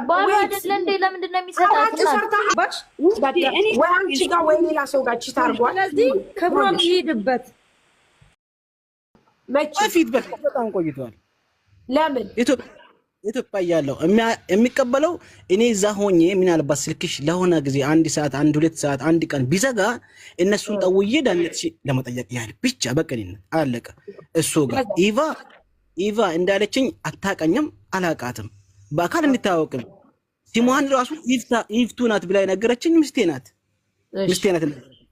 ባሏ አይደለ እንዴ ለምንድነው የሚሰጣት ባሽ ወይ አንቺ ጋር ወይ ሌላ ሰው ጋር ቺት አድርጓል ስለዚህ ክብሮም ይሄድበት መቼ በፊት በጣም ቆይቷል ለምን ኢትዮጵያ ያለው የሚቀበለው እኔ እዛ ሆኜ ምን አለባት ስልክሽ ለሆነ ጊዜ አንድ ሰዓት አንድ ሁለት ሰዓት አንድ ቀን ቢዘጋ እነሱን ጠውዬ ዳንetሽ ለመጠየቅ ያህል ብቻ በቀኝነት አለቀ እሱ ጋር ኢቫ እንዳለችኝ አታቀኝም አላቃትም በአካል እንታወቅም ሲሞሃን ራሱ ኢፍቱ ናት ብላ ነገረችኝ ምስቴ ናት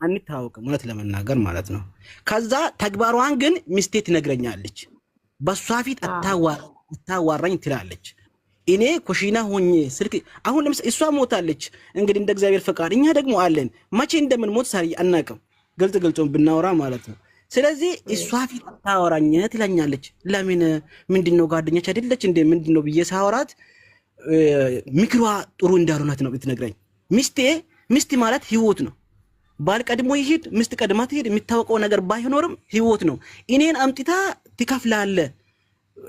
አንታወቅም እውነት ለመናገር ማለት ነው ከዛ ተግባሯን ግን ምስቴ ትነግረኛለች በሷ ፊት አታዋራኝ ትላለች እኔ ኮሽና ሆኜ ስልክ አሁን ለምሳሌ እሷ ሞታለች እንግዲህ እንደ እግዚአብሔር ፈቃድ እኛ ደግሞ አለን መቼ እንደምንሞት ሳሪ አናቀም ገልጽ ብናወራ ማለት ነው ስለዚህ እሷ ፊት አታወራኝ ትለኛለች ለምን ምንድነው ጓደኛች አይደለች እንዴ ምንድነው ብዬ ሳወራት ምክሯ ጥሩ እንዳልሆነት ነው ብትነግረኝ ሚስቴ ማለት ህይወት ነው ባል ቀድሞ ይሄድ ሚስት ቀድማ ትሄድ የሚታወቀው ነገር ባይኖርም ህይወት ነው እኔን አምጥታ ትከፍላለ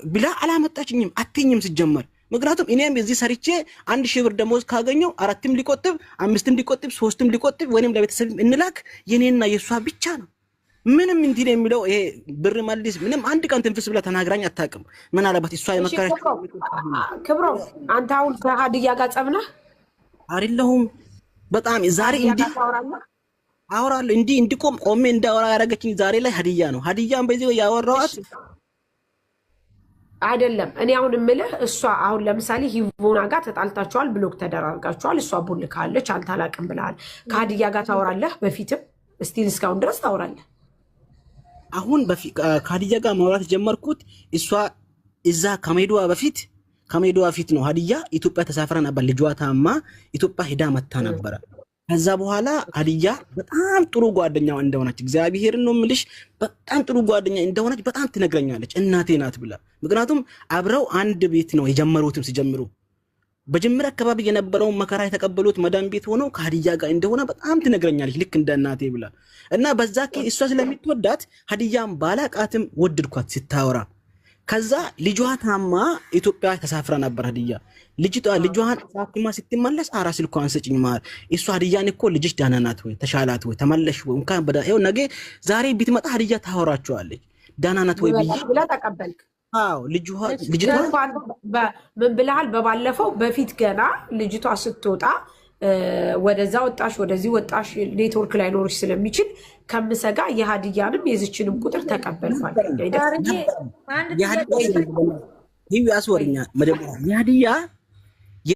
ብላ አላመጣችኝም አትኝም ሲጀመር ምክንያቱም እኔም እዚህ ሰርቼ 1000 ብር ደሞዝ ካገኘው 4ም ሊቆጥብ 5ም ሊቆጥብ 3ም ሊቆጥብ ወይንም ለቤተሰብ እንላክ የኔና የሷ ብቻ ነው ምንም እንትን የሚለው ይሄ ብር መልስ ምንም አንድ ቀን ትንፍስ ብላ ተናግራኝ አታውቅም ምን አለባት እሷ የመከረች ክብሮ አንተ አሁን ከሀዲያ ጋር ጸብና አይደለሁም በጣም ዛሬ እንዲ አወራለሁ እንዲቆም ቆሜ እንዳወራ ያረጋችኝ ዛሬ ላይ ሀዲያን በዚህ ያወራዋት አይደለም እኔ አሁን እምልህ እሷ አሁን ለምሳሌ ሂቮና ጋር ተጣልታችኋል ብሎክ ተደራርጋችኋል እሷ ቡልካለች አንተ አላቅም ብለሃል ከሀዲያ ጋር ታወራለህ በፊትም ስቲል እስካሁን ድረስ ታወራለህ አሁን ከሀዲያ ጋር ማውራት ጀመርኩት እሷ እዛ ከመሄዷ በፊት ነው ሀዲያ ኢትዮጵያ ተሳፍራ ነበር ልጇ ታማ ኢትዮጵያ ሄዳ መታ ነበር ከዛ በኋላ ሀዲያ በጣም ጥሩ ጓደኛው እንደሆነች እግዚአብሔር ነው ምልሽ በጣም ጥሩ ጓደኛ እንደሆነች በጣም ትነግረኛለች እናቴ ናት ብላ ምክንያቱም አብረው አንድ ቤት ነው የጀመሩትም ሲጀምሩ በጀመረ አካባቢ የነበረው መከራ የተቀበሉት መዳም ቤት ሆኖ ከሀዲያ ጋር እንደሆነ በጣም ትነግረኛለች ልክ እንደ እናቴ ብላ እና በዛ እሷ ስለምትወዳት ሀዲያም ባላቃትም ወድድኳት ስታወራ ከዛ ልጇ ታማ ኢትዮጵያ ተሳፍራ ነበር ሀዲያ ልጇን ታክማ ስትመለስ አራ ስልኳን ሰጭኝ ማለት እሷ ሀዲያን እኮ ልጅሽ ዳና ናት ወይ ተሻላት ወይ ተመለሽ ወይ እንኳን በዳው ነገ ዛሬ ቢትመጣ ሀዲያ ታወራቸዋለች ዳና ናት ወይ ብላ ተቀበልክ አዎ ልጅቷ ምን ብለሃል በባለፈው በፊት ገና ልጅቷ ስትወጣ ወደዛ ወጣሽ ወደዚህ ወጣሽ ኔትወርክ ላይ ኖርሽ ስለሚችል ከምሰጋ የሀዲያንም የዝችንም ቁጥር ተቀበልኳል ያስወርኛ መደብ